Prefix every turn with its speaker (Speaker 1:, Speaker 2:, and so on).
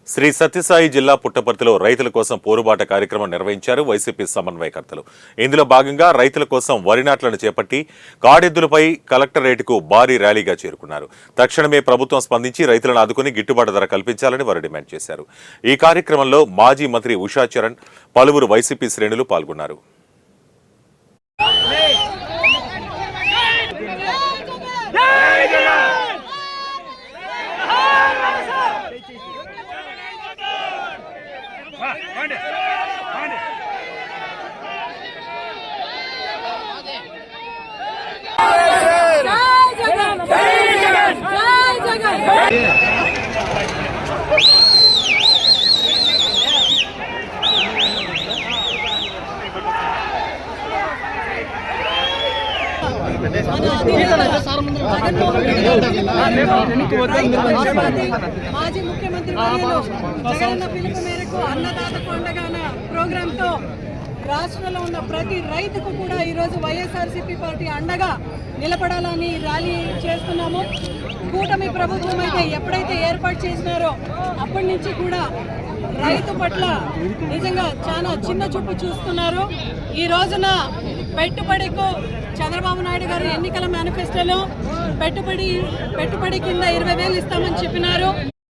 Speaker 1: శ్రీ సత్యసాయి జిల్లా పుట్టపర్తిలో రైతుల కోసం పోరుబాట కార్యక్రమం నిర్వహించారు వైసీపీ సమన్వయకర్తలు. ఇందులో భాగంగా రైతుల కోసం వరి నాట్లను చేపట్టి కాడెద్దులపై కలెక్టరేట్కు భారీ ర్యాలీగా చేరుకున్నారు. తక్షణమే ప్రభుత్వం స్పందించి రైతులను ఆదుకుని గిట్టుబాటు ధర కల్పించాలని వారు డిమాండ్ చేశారు. ఈ కార్యక్రమంలో మాజీ మంత్రి ఉషా చరణ్, పలువురు వైసీపీ శ్రేణులు పాల్గొన్నారు.
Speaker 2: మాజీ ముఖ్యమంత్రి జగనన్న పిలుపు మేరకు అన్నదాత పండుగ ప్రోగ్రాంతో రాష్ట్రంలో ఉన్న ప్రతి రైతుకు కూడా ఈరోజు వైఎస్ఆర్సీపీ పార్టీ అండగా నిలబడాలని ర్యాలీ చేస్తున్నాము. కూటమి ప్రభుత్వం అయితే ఎప్పుడైతే ఏర్పాటు చేసినారో అప్పటి నుంచి కూడా రైతు పట్ల నిజంగా చాలా చిన్న చూపు చూస్తున్నారు. ఈ రోజున పెట్టుబడికు చంద్రబాబు నాయుడు గారు ఎన్నికల మేనిఫెస్టోలో పెట్టుబడి కింద 20,000 ఇస్తామని చెప్పినారు.